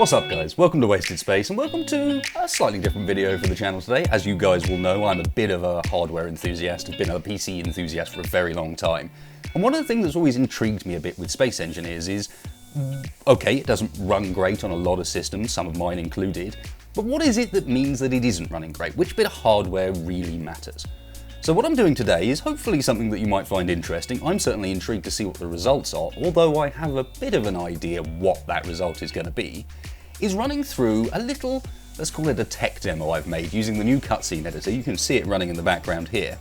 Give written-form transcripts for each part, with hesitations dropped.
What's up guys, welcome to Wasted Space and welcome to a slightly different video for the channel today. As you guys will know, I'm a bit of a hardware enthusiast, I've been a PC enthusiast for a very long time. And one of the things that's always intrigued me a bit with Space Engineers is, okay, it doesn't run great on a lot of systems, some of mine included, but what is it that means that it isn't running great? Which bit of hardware really matters? So what I'm doing today is hopefully something that you might find interesting. I'm certainly intrigued to see what the results are, although I have a bit of an idea what that result is going to be, is running through a little, let's call it a tech demo I've made using the new cutscene editor. You can see it running in the background here.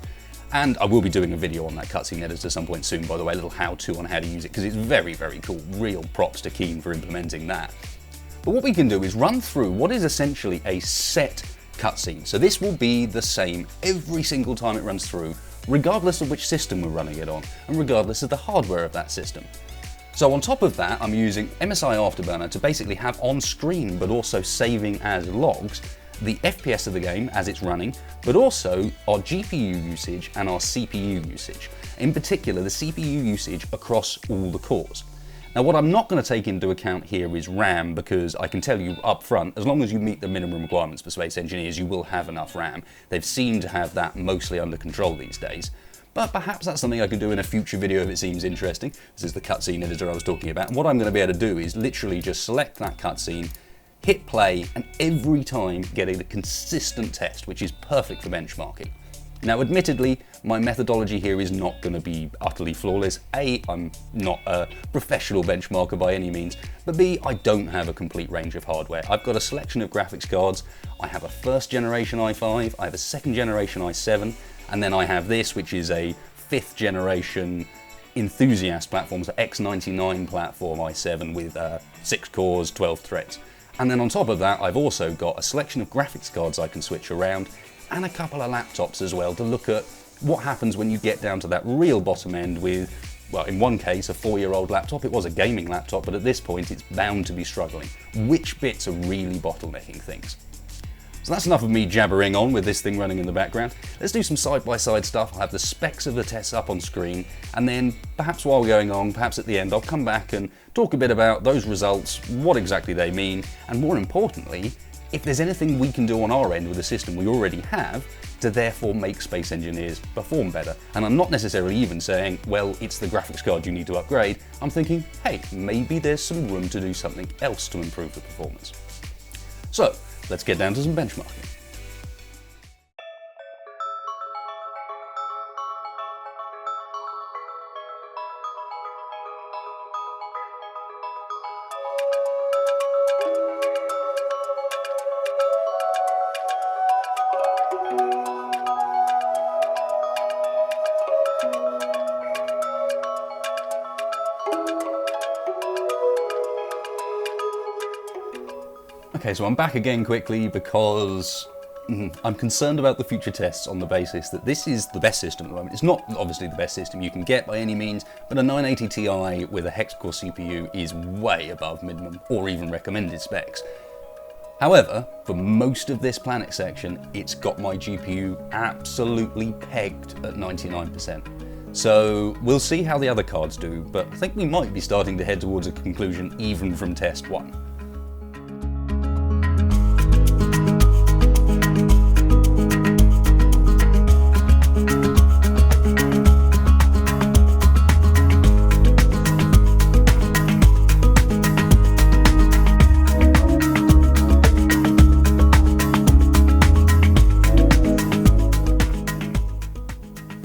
And I will be doing a video on that cutscene editor at some point soon, by the way, a little how-to on how to use it, because it's very, very cool. Real props to Keen for implementing that. But what we can do is run through what is essentially a set cutscene. So this will be the same every single time it runs through, regardless of which system we're running it on, and regardless of the hardware of that system. So on top of that, I'm using MSI Afterburner to basically have on screen, but also saving as logs, the FPS of the game as it's running, but also our GPU usage and our CPU usage. In particular, the CPU usage across all the cores. Now what I'm not going to take into account here is RAM, because I can tell you up front, as long as you meet the minimum requirements for Space Engineers, you will have enough RAM. They've seemed to have that mostly under control these days. But perhaps that's something I can do in a future video if it seems interesting. This is the cutscene editor I was talking about. And what I'm going to be able to do is literally just select that cutscene, hit play, and every time get a consistent test, which is perfect for benchmarking. Now admittedly, my methodology here is not going to be utterly flawless. A, I'm not a professional benchmarker by any means, but B, I don't have a complete range of hardware. I've got a selection of graphics cards, I have a first generation i5, I have a second generation i7, and then I have this, which is a 5th generation enthusiast platform, so X99 platform i7 with 6 cores, 12 threads. And then on top of that, I've also got a selection of graphics cards I can switch around, and a couple of laptops as well to look at what happens when you get down to that real bottom end with, well, in one case, a 4-year-old laptop. It was a gaming laptop, but at this point, it's bound to be struggling. Which bits are really bottlenecking things? So that's enough of me jabbering on with this thing running in the background. Let's do some side-by-side stuff. I'll have the specs of the tests up on screen, and then perhaps while we're going on, perhaps at the end, I'll come back and talk a bit about those results, what exactly they mean, and more importantly, if there's anything we can do on our end with the system we already have to therefore make Space Engineers perform better. And I'm not necessarily even saying, well, it's the graphics card you need to upgrade. I'm thinking, hey, maybe there's some room to do something else to improve the performance. So, let's get down to some benchmarking. Okay, so I'm back again quickly because I'm concerned about the future tests on the basis that this is the best system at the moment. It's not obviously the best system you can get by any means, but a 980 Ti with a hex-core CPU is way above minimum or even recommended specs. However, for most of this Planet section, it's got my GPU absolutely pegged at 99%. So we'll see how the other cards do, but I think we might be starting to head towards a conclusion even from test 1.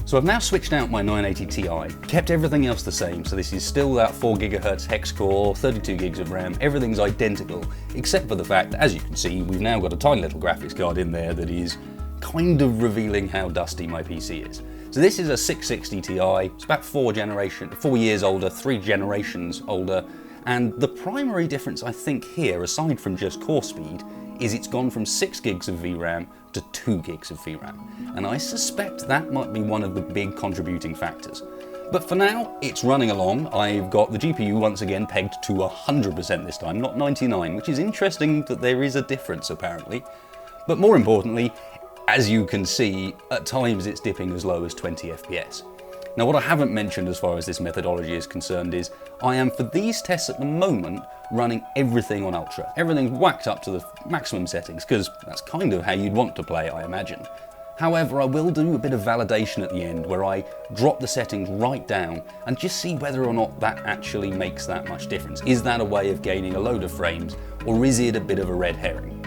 So I've now switched out my 980 Ti, kept everything else the same, so this is still that 4 GHz hex core, 32 gigs of RAM, everything's identical, except for the fact that, as you can see, we've now got a tiny little graphics card in there that is kind of revealing how dusty my PC is. So this is a 660 Ti, it's about 4 years older, 3 generations older, and the primary difference I think here, aside from just core speed, is it's gone from 6 gigs of VRAM to 2 gigs of VRAM. And I suspect that might be one of the big contributing factors. But for now, it's running along. I've got the GPU once again pegged to 100% this time, not 99, which is interesting that there is a difference apparently. But more importantly, as you can see, at times it's dipping as low as 20 FPS. Now what I haven't mentioned as far as this methodology is concerned is I am, for these tests at the moment, running everything on Ultra. Everything's whacked up to the maximum settings, because that's kind of how you'd want to play, I imagine. However, I will do a bit of validation at the end where I drop the settings right down and just see whether or not that actually makes that much difference. Is that a way of gaining a load of frames, or is it a bit of a red herring?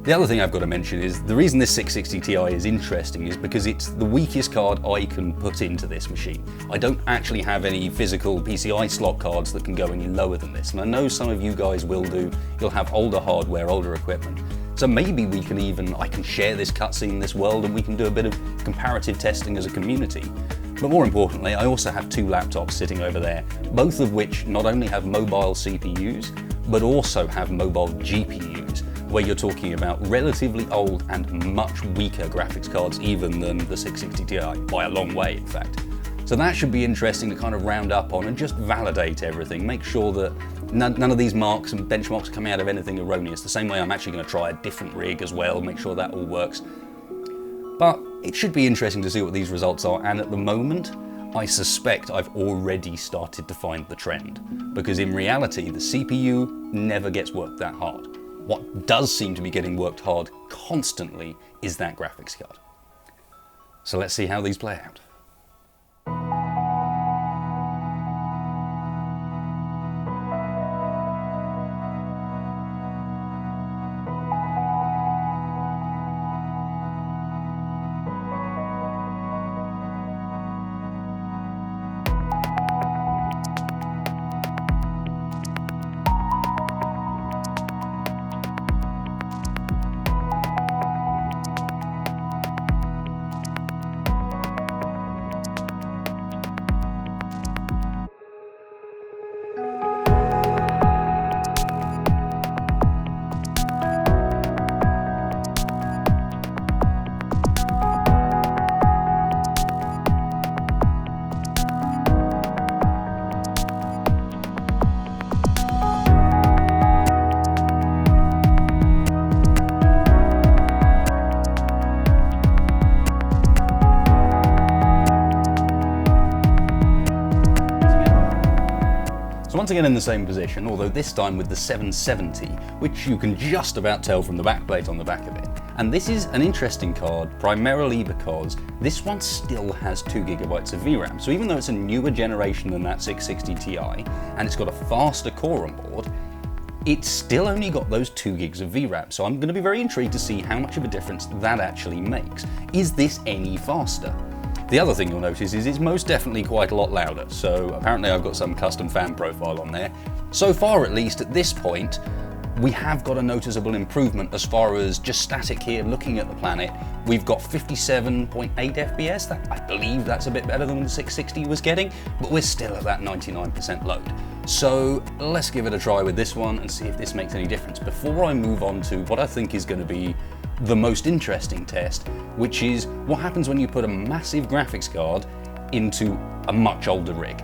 The other thing I've got to mention is the reason this 660 Ti is interesting is because it's the weakest card I can put into this machine. I don't actually have any physical PCI slot cards that can go any lower than this, and I know some of you guys will do. You'll have older hardware, older equipment. So maybe I can share this cutscene, this world, and we can do a bit of comparative testing as a community. But more importantly, I also have two laptops sitting over there, both of which not only have mobile CPUs, but also have mobile GPUs, where you're talking about relatively old and much weaker graphics cards even than the 660 Ti, by a long way in fact. So that should be interesting to kind of round up on and just validate everything, make sure that none of these marks and benchmarks are coming out of anything erroneous. The same way I'm actually going to try a different rig as well, make sure that all works. But it should be interesting to see what these results are, and at the moment, I suspect I've already started to find the trend. Because in reality, the CPU never gets worked that hard. What does seem to be getting worked hard constantly is that graphics card. So let's see how these play out. Once again in the same position, although this time with the 770, which you can just about tell from the backplate on the back of it. And this is an interesting card primarily because this one still has 2GB of VRAM. So even though it's a newer generation than that 660 Ti, and it's got a faster core on board, it's still only got those 2GB of VRAM. So I'm going to be very intrigued to see how much of a difference that actually makes. Is this any faster? The other thing you'll notice is it's most definitely quite a lot louder, so apparently I've got some custom fan profile on there. So far, at least at this point, we have got a noticeable improvement as far as just static here, looking at the planet. We've got 57.8 FPS, I believe that's a bit better than the 660 was getting, but we're still at that 99% load. So let's give it a try with this one and see if this makes any difference before I move on to what I think is going to be the most interesting test, which is what happens when you put a massive graphics card into a much older rig.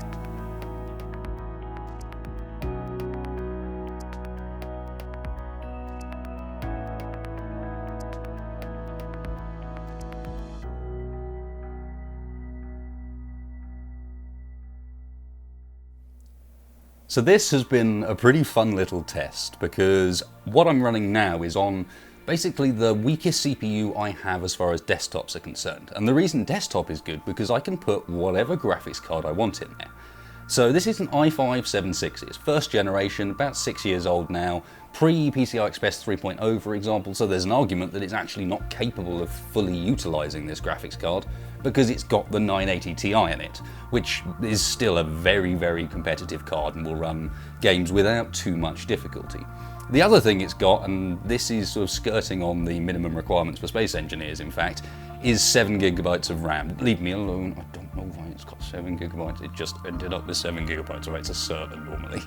So this has been a pretty fun little test because what I'm running now is on basically the weakest CPU I have as far as desktops are concerned. And the reason desktop is good because I can put whatever graphics card I want in there. So this is an i5 760, it's first generation, about 6 years old now, pre-PCI Express 3.0 for example, so there's an argument that it's actually not capable of fully utilising this graphics card because it's got the 980 Ti in it, which is still a very, very competitive card and will run games without too much difficulty. The other thing it's got, and this is sort of skirting on the minimum requirements for space engineers in fact, is 7GB of RAM. Leave me alone, I don't know why it's got 7GB, it just ended up with 7GB, or it's a server normally.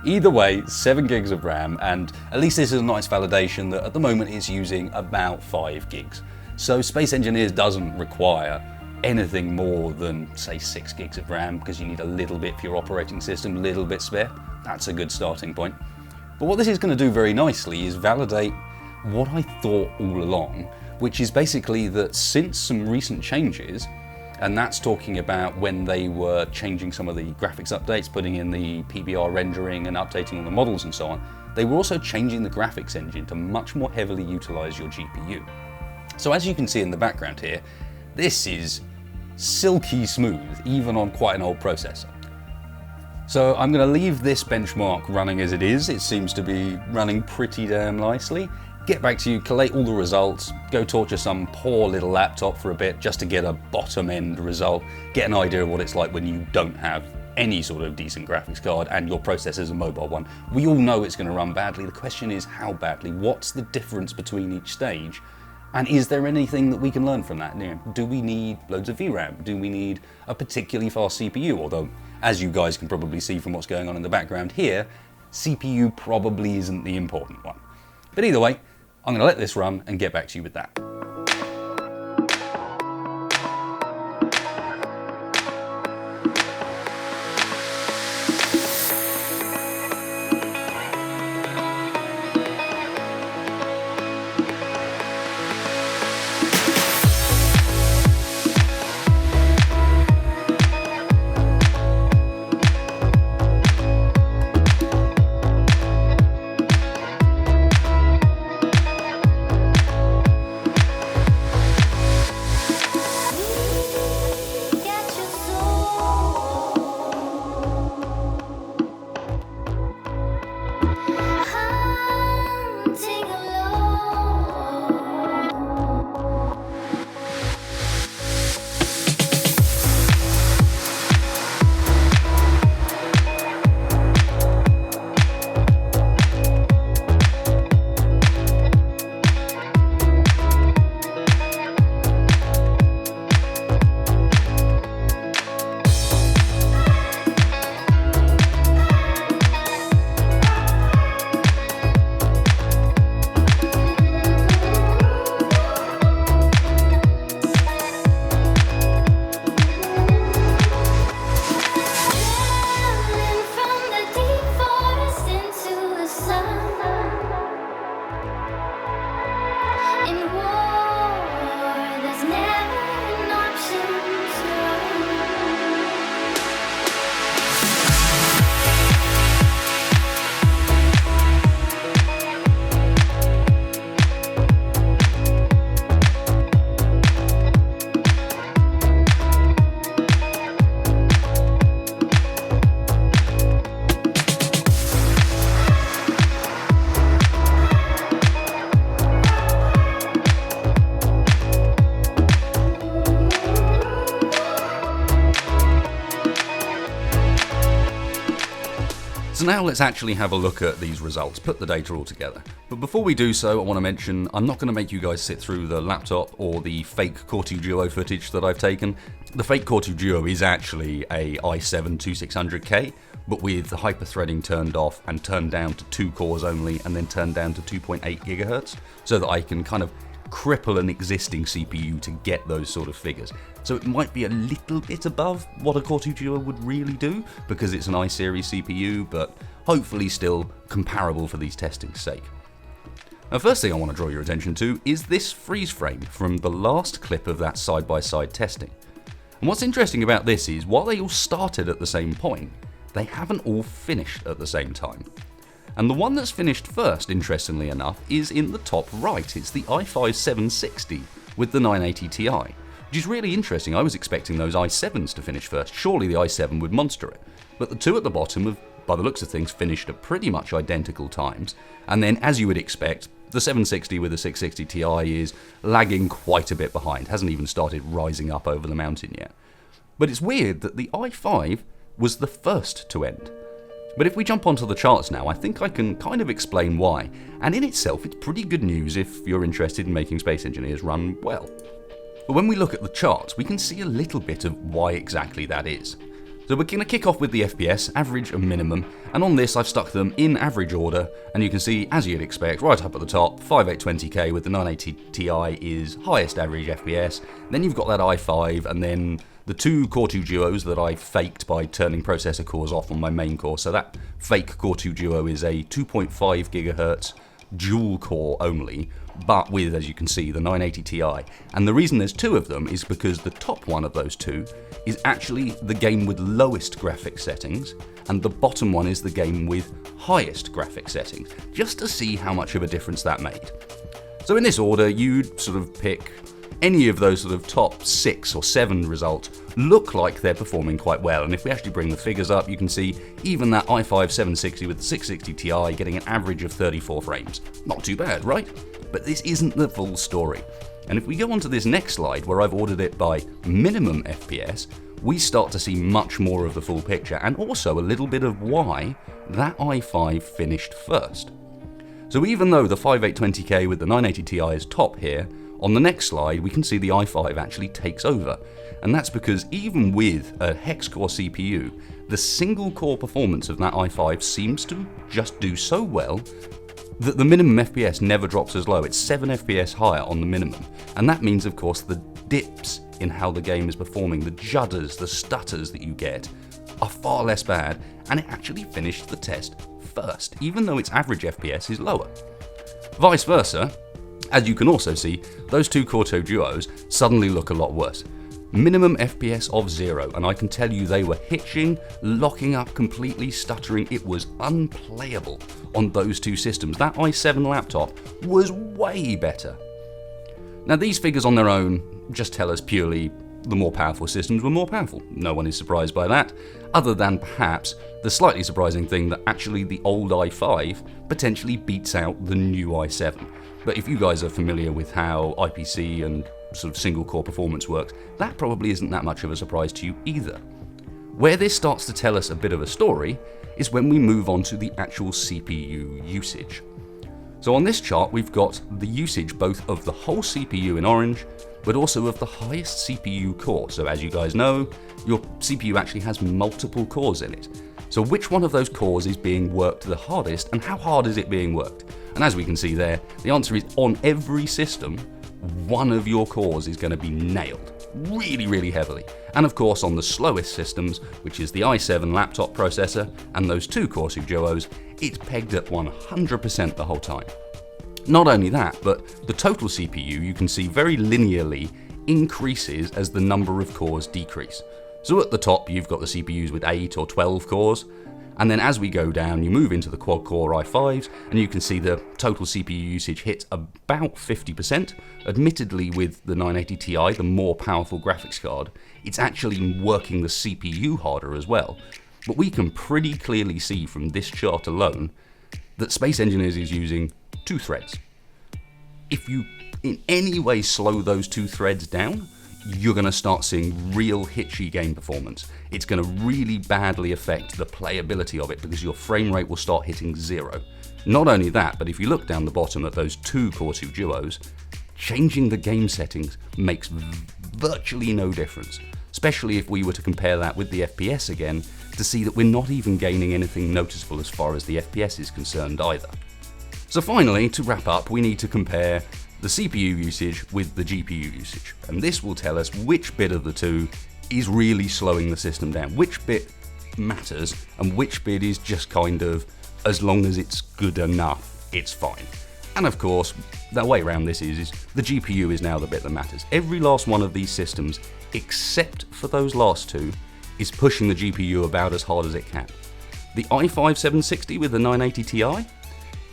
Either way, 7GB of RAM, and at least this is a nice validation that at the moment it's using about 5 gigs. So space engineers doesn't require anything more than say 6 gigs of RAM because you need a little bit for your operating system, a little bit spare. That's a good starting point. But what this is going to do very nicely is validate what I thought all along, which is basically that since some recent changes, And that's talking about when they were changing some of the graphics updates, putting in the PBR rendering and updating all the models and so on. They were also changing the graphics engine to much more heavily utilize your GPU. So as you can see in the background here, this is silky smooth, even on quite an old processor. So I'm going to leave this benchmark running as it is. It seems to be running pretty damn nicely. Get back to you, collate all the results, go torture some poor little laptop for a bit just to get a bottom end result, get an idea of what it's like when you don't have any sort of decent graphics card and your processor's a mobile one. We all know it's going to run badly. The question is how badly? What's the difference between each stage? And is there anything that we can learn from that? Do we need loads of VRAM? Do we need a particularly fast CPU? Although, as you guys can probably see from what's going on in the background here, CPU probably isn't the important one. But either way, I'm going to let this run and get back to you with that. So now let's actually have a look at these results, put the data all together. But before we do so, I want to mention I'm not going to make you guys sit through the laptop or the fake Core 2 Duo footage that I've taken. The fake Core 2 Duo is actually a i7 2600K, but with the hyper-threading turned off and turned down to 2 cores only, and then turned down to 2.8 GHz, so that I can kind of cripple an existing CPU to get those sort of figures. So it might be a little bit above what a Core 2 Duo would really do, because it's an i-series CPU, but hopefully still comparable for these testings' sake. Now, first thing I want to draw your attention to is this freeze frame from the last clip of that side-by-side testing. And what's interesting about this is, while they all started at the same point, they haven't all finished at the same time. And the one that's finished first, interestingly enough, is in the top right. It's the i5 760 with the 980 Ti, which is really interesting. I was expecting those i7s to finish first. Surely the i7 would monster it. But the two at the bottom have, by the looks of things, finished at pretty much identical times. And then, as you would expect, the 760 with the 660 Ti is lagging quite a bit behind, hasn't even started rising up over the mountain yet. But it's weird that the i5 was the first to end. But if we jump onto the charts now, I think I can kind of explain why, and in itself it's pretty good news if you're interested in making Space Engineers run well. But when we look at the charts, we can see a little bit of why exactly that is. So we're going to kick off with the FPS, average and minimum, and on this I've stuck them in average order, and you can see, as you'd expect, right up at the top, 5820K with the 980 Ti is highest average FPS, then you've got that i5, and then the two Core 2 Duos that I faked by turning processor cores off on my main core. So that fake Core 2 Duo is a 2.5 GHz dual core only, but with, as you can see, the 980 Ti. And the reason there's two of them is because the top one of those two is actually the game with lowest graphics settings, and the bottom one is the game with highest graphics settings, just to see how much of a difference that made. So in this order, you'd sort of pick any of those sort of top 6 or 7 results look like they're performing quite well. And if we actually bring the figures up, you can see even that i5 760 with the 660 Ti getting an average of 34 frames. Not too bad, right? But this isn't the full story. And if we go on to this next slide, where I've ordered it by minimum FPS, we start to see much more of the full picture, and also a little bit of why that i5 finished first. So even though the 5820K with the 980 Ti is top here, on the next slide we can see the i5 actually takes over. And that's because even with a hex-core CPU, the single core performance of that i5 seems to just do so well that the minimum FPS never drops as low. It's 7 FPS higher on the minimum. And that means, of course, the dips in how the game is performing, the judders, the stutters that you get, are far less bad, and it actually finished the test first, even though its average FPS is lower. Vice versa, as you can also see, those two Core 2 duos suddenly look a lot worse. Minimum FPS of 0, and I can tell you they were hitching, locking up completely, stuttering. It was unplayable on those two systems. That i7 laptop was way better. Now these figures on their own just tell us purely the more powerful systems were more powerful. No one is surprised by that, other than perhaps the slightly surprising thing that actually the old i5 potentially beats out the new i7. But if you guys are familiar with how IPC and sort of single core performance works, that probably isn't that much of a surprise to you either. Where this starts to tell us a bit of a story is when we move on to the actual CPU usage. So on this chart we've got the usage both of the whole CPU in orange, but also of the highest CPU core. So as you guys know, your CPU actually has multiple cores in it. So which one of those cores is being worked the hardest, and how hard is it being worked? And as we can see there, the answer is on every system, one of your cores is going to be nailed really, really heavily. And of course on the slowest systems, which is the i7 laptop processor and those two Core 2 duos, it's pegged at 100% the whole time. Not only that, but the total CPU you can see very linearly increases as the number of cores decrease. So at the top you've got the CPUs with 8 or 12 cores, and then as we go down you move into the quad-core i5s, and you can see the total CPU usage hits about 50%. Admittedly, with the 980 Ti, the more powerful graphics card, it's actually working the CPU harder as well. But we can pretty clearly see from this chart alone that Space Engineers is using 2 threads. If you in any way slow those 2 threads down, you're going to start seeing real hitchy game performance. It's going to really badly affect the playability of it because your frame rate will start hitting 0. Not only that, but if you look down the bottom at those two Core 2 duos, changing the game settings makes virtually no difference, especially if we were to compare that with the FPS again to see that we're not even gaining anything noticeable as far as the FPS is concerned either. So finally, to wrap up, we need to compare the CPU usage with the GPU usage, and this will tell us which bit of the two is really slowing the system down, which bit matters and which bit is just kind of, as long as it's good enough, it's fine. And of course, the way around this is the GPU is now the bit that matters. Every last one of these systems, except for those last two, is pushing the GPU about as hard as it can. The i5 760 with the 980 Ti,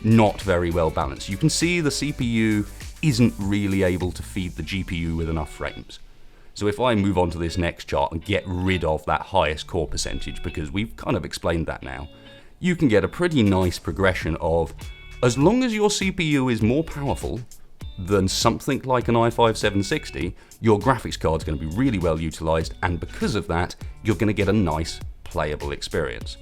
not very well balanced. You can see the CPU isn't really able to feed the GPU with enough frames. So if I move on to this next chart and get rid of that highest core percentage, because we've kind of explained that now, you can get a pretty nice progression of, as long as your CPU is more powerful than something like an i5 760, your graphics card's going to be really well utilized, and because of that, you're going to get a nice playable experience.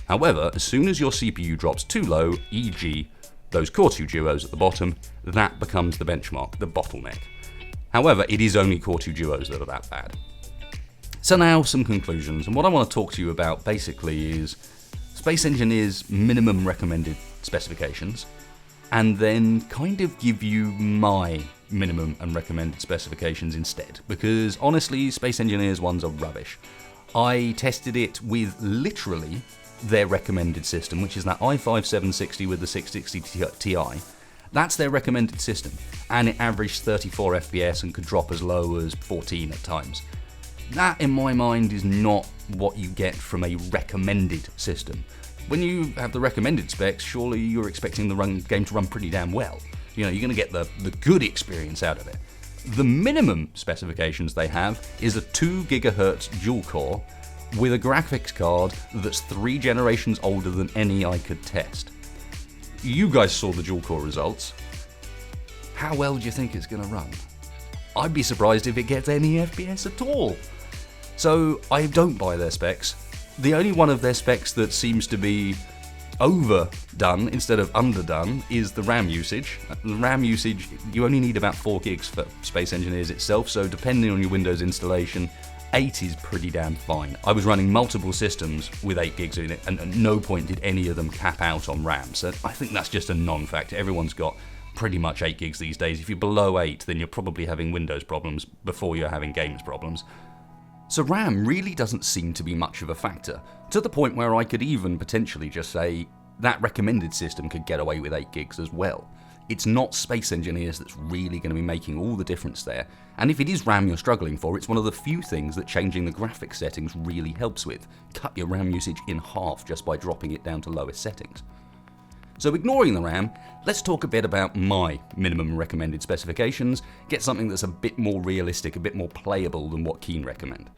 However, as soon as your CPU drops too low, e.g. those Core 2 duos at the bottom, that becomes the benchmark, the bottleneck. However, it is only Core 2 duos that are that bad. So now some conclusions, and what I want to talk to you about basically is Space Engineers' minimum recommended specifications, and then kind of give you my minimum and recommended specifications instead, because honestly, Space Engineers ones are rubbish. I tested it with literally their recommended system, which is that i5 760 with the 660 Ti. That's their recommended system, and it averaged 34 FPS and could drop as low as 14 at times. That, in my mind, is not what you get from a recommended system. When you have the recommended specs, surely you're expecting the game to run pretty damn well. You know, you're going to get the good experience out of it. The minimum specifications they have is a 2 GHz dual core with a graphics card that's 3 generations older than any I could test. You guys saw the dual core results. How well do you think it's going to run? I'd be surprised if it gets any FPS at all. So I don't buy their specs. The only one of their specs that seems to be overdone instead of underdone is the RAM usage. The RAM usage, you only need about 4 gigs for Space Engineers itself, so depending on your Windows installation, 8 is pretty damn fine. I was running multiple systems with 8 gigs in it, and at no point did any of them cap out on RAM, so I think that's just a non-factor. Everyone's got pretty much 8 gigs these days. If you're below 8, then you're probably having Windows problems before you're having games problems. So RAM really doesn't seem to be much of a factor, to the point where I could even potentially just say that recommended system could get away with 8 gigs as well. It's not Space Engineers that's really going to be making all the difference there, and if it is RAM you're struggling for, it's one of the few things that changing the graphics settings really helps with. Cut your RAM usage in half just by dropping it down to lowest settings. So ignoring the RAM, let's talk a bit about my minimum recommended specifications, get something that's a bit more realistic, a bit more playable than what Keen recommend.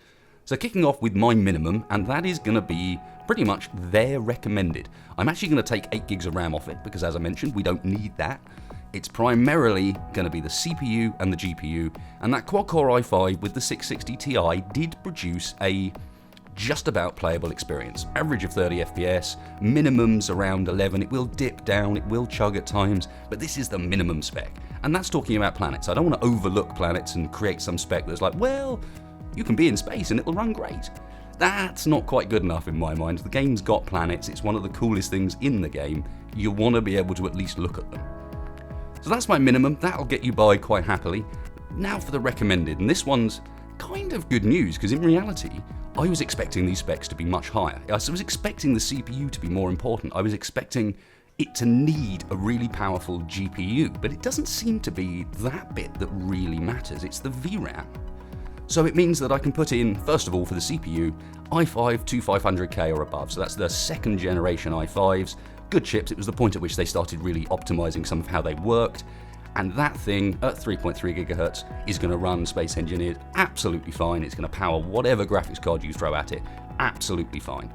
So kicking off with my minimum, and that is going to be pretty much their recommended. I'm actually going to take 8 gigs of RAM off it, because as I mentioned, we don't need that. It's primarily going to be the CPU and the GPU, and that quad-core i5 with the 660 Ti did produce a just about playable experience. Average of 30 FPS, minimums around 11, it will dip down, it will chug at times, but this is the minimum spec. And that's talking about planets. I don't want to overlook planets and create some spec that's like, well, you can be in space and it'll run great. That's not quite good enough in my mind. The game's got planets, it's one of the coolest things in the game. You want to be able to at least look at them. So that's my minimum, that'll get you by quite happily. Now for the recommended, and this one's kind of good news, because in reality, I was expecting these specs to be much higher. I was expecting the CPU to be more important. I was expecting it to need a really powerful GPU, but it doesn't seem to be that bit that really matters. It's the VRAM. So it means that I can put in, first of all, for the CPU, i5 2500K or above. So that's the second generation i5s. Good chips. It was the point at which they started really optimizing some of how they worked. And that thing at 3.3 GHz is going to run Space Engineers absolutely fine. It's going to power whatever graphics card you throw at it absolutely fine.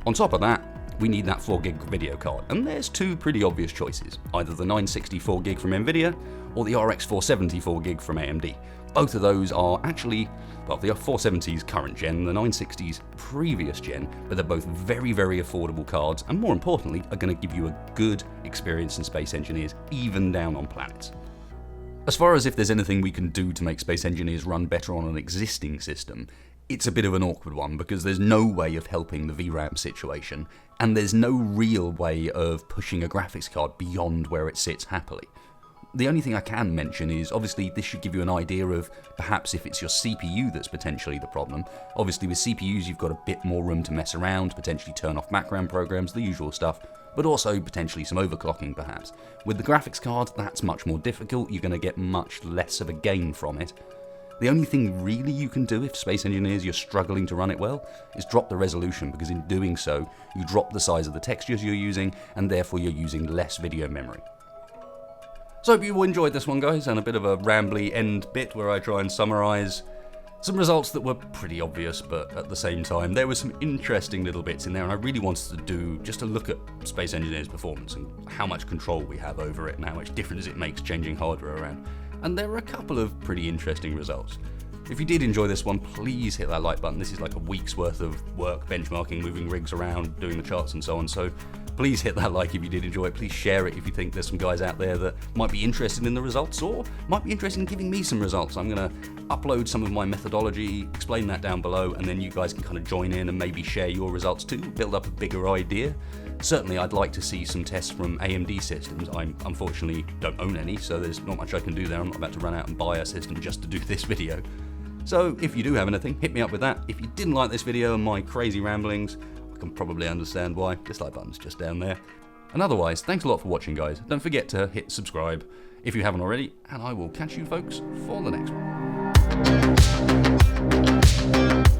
On top of that, we need that 4 gig video card. And there's two pretty obvious choices. Either the 964 gig from Nvidia or the RX 474 gig from AMD. Both of those are actually, well, the 470's current gen, the 960's previous gen, but they're both very, very affordable cards, and more importantly, are going to give you a good experience in Space Engineers, even down on planets. As far as if there's anything we can do to make Space Engineers run better on an existing system, it's a bit of an awkward one, because there's no way of helping the VRAM situation, and there's no real way of pushing a graphics card beyond where it sits happily. The only thing I can mention is, obviously, this should give you an idea of perhaps if it's your CPU that's potentially the problem. Obviously, with CPUs, you've got a bit more room to mess around, potentially turn off background programs, the usual stuff, but also potentially some overclocking, perhaps. With the graphics card, that's much more difficult. You're going to get much less of a gain from it. The only thing really you can do if Space Engineers you're struggling to run it well is drop the resolution, because in doing so, you drop the size of the textures you're using, and therefore you're using less video memory. So I hope you all enjoyed this one, guys, and a bit of a rambly end bit where I try and summarise some results that were pretty obvious, but at the same time there were some interesting little bits in there, and I really wanted to do just a look at Space Engineers' performance and how much control we have over it and how much difference it makes changing hardware around. And there were a couple of pretty interesting results. If you did enjoy this one, please hit that like button. This is like a week's worth of work, benchmarking, moving rigs around, doing the charts and so on. So please hit that like if you did enjoy it. Please share it if you think there's some guys out there that might be interested in the results or might be interested in giving me some results. I'm going to upload some of my methodology, explain that down below, and then you guys can kind of join in and maybe share your results too, build up a bigger idea. Certainly I'd like to see some tests from AMD systems. I unfortunately don't own any, so there's not much I can do there. I'm not about to run out and buy a system just to do this video. So if you do have anything, hit me up with that. If you didn't like this video and my crazy ramblings, I can probably understand why. Dislike button's just down there. And otherwise, thanks a lot for watching, guys. Don't forget to hit subscribe if you haven't already, and I will catch you folks for the next one.